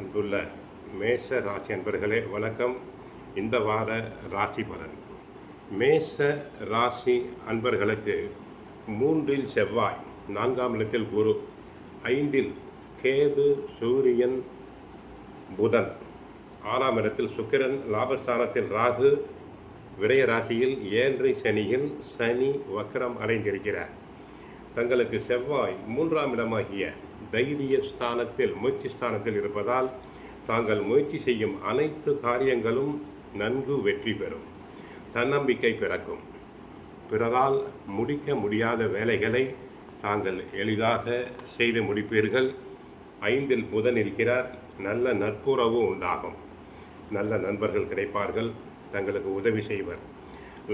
அன்புள்ள மேஷ ராசி அன்பர்களே வணக்கம். இந்த வார ராசி பலன். மேஷ ராசி அன்பர்களுக்கு 3இல் செவ்வாய், 4ஆம் இடத்தில் குரு, 5இல் கேது, சூரியன், புதன், 6ஆம் இடத்தில் சுக்கிரன், லாபஸ்தானத்தில் ராகு, விரய ராசியில் 7 சனியில் சனி வக்கரம் அடைந்திருக்கிறார். தங்களுக்கு செவ்வாய் 3ஆம் இடமாகிய தைரிய ஸ்தானத்தில், முயற்சி ஸ்தானத்தில் இருப்பதால் தாங்கள் முயற்சி செய்யும் அனைத்து காரியங்களும் நன்கு வெற்றி பெறும். தன்னம்பிக்கை பிறக்கும். பிறரால் முடிக்க முடியாத வேலைகளை தாங்கள் எளிதாக செய்து முடிப்பீர்கள். 5இல் புதன் இருக்கிறார். நல்ல நட்புறவு உண்டாகும். நல்ல நண்பர்கள் கிடைப்பார்கள். தங்களுக்கு உதவி செய்வர்.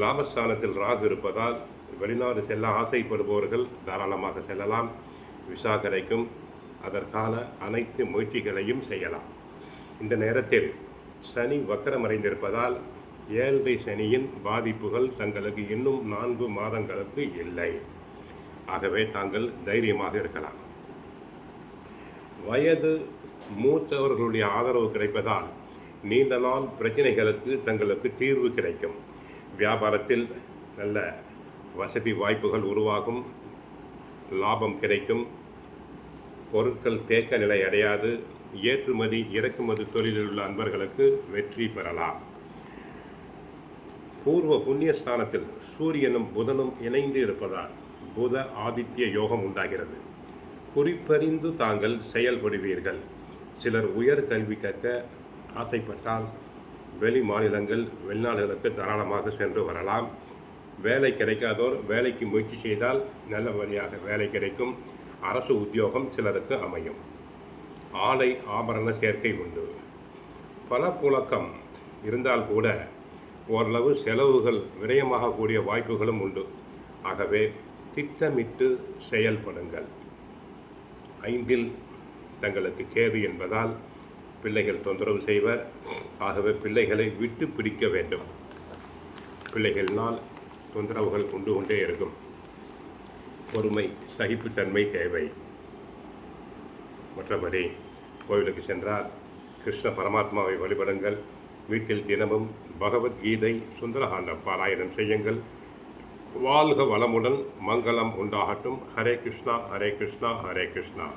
லாபஸ்தானத்தில் ராகு இருப்பதால் வெளிநாடு செல்ல ஆசைப்படுபவர்கள் தாராளமாக செல்லலாம். விசா கிடைக்கும். அதற்கான அனைத்து முயற்சிகளையும் செய்யலாம். இந்த நேரத்தில் சனி வக்கரமடைந்திருப்பதால் 7 சனியின் பாதிப்புகள் தங்களுக்கு இன்னும் 4 மாதங்களுக்கு இல்லை. ஆகவே தாங்கள் தைரியமாக இருக்கலாம். வயது மூத்தவர்களுடைய ஆதரவு கிடைப்பதால் நீண்ட நாள் பிரச்சனைகளுக்கு தங்களுக்கு தீர்வு கிடைக்கும். வியாபாரத்தில் நல்ல வசதி வாய்ப்புகள் உருவாகும். லாபம் கிடைக்கும். பொருட்கள் தேக்க நிலை அடையாது. ஏற்றுமதி இறக்குமதி தொழிலில் உள்ள அன்பர்களுக்கு வெற்றி பெறலாம். பூர்வ புண்ணியஸ்தானத்தில் சூரியனும் புதனும் இணைந்து இருப்பதால் புத ஆதித்ய யோகம் உண்டாகிறது. குறிப்பறிந்து தாங்கள் செயல்படுவீர்கள். சிலர் உயர் கல்வி கற்க ஆசைப்பட்டால் வெளி மாநிலங்கள், வெளிநாடுகளுக்கு தாராளமாக சென்று வரலாம். வேலை கிடைக்காதோர் வேலைக்கு முயற்சி செய்தால் நல்ல வழியாக வேலை கிடைக்கும். அரசு உத்தியோகம் சிலருக்கு அமையும். ஆடை ஆபரண சேர்க்கை உண்டு. பணப்புழக்கம் இருந்தால் கூட ஓரளவு செலவுகள் விரயமாகக்கூடிய வாய்ப்புகளும் உண்டு. ஆகவே திட்டமிட்டு செயல்படுங்கள். 5இல் தங்களுக்கு கேது என்பதால் பிள்ளைகள் தொந்தரவு செய்வர். ஆகவே பிள்ளைகளை விட்டு பிடிக்க வேண்டும். பிள்ளைகளினால் தொந்தரவுகள் கொண்டு கொண்டே இருக்கும். பொறுமை, சகிப்புத்தன்மை தேவை. மற்றபடி கோவிலுக்கு சென்றால் கிருஷ்ண பரமாத்மாவை வழிபடுங்கள். வீட்டில் தினமும் பகவத்கீதை, சுந்தரகாண்டம் பாராயணம் செய்யுங்கள். வாழ்க வளமுடன், மங்களம் உண்டாகட்டும். ஹரே கிருஷ்ணா, ஹரே கிருஷ்ணா, ஹரே கிருஷ்ணா.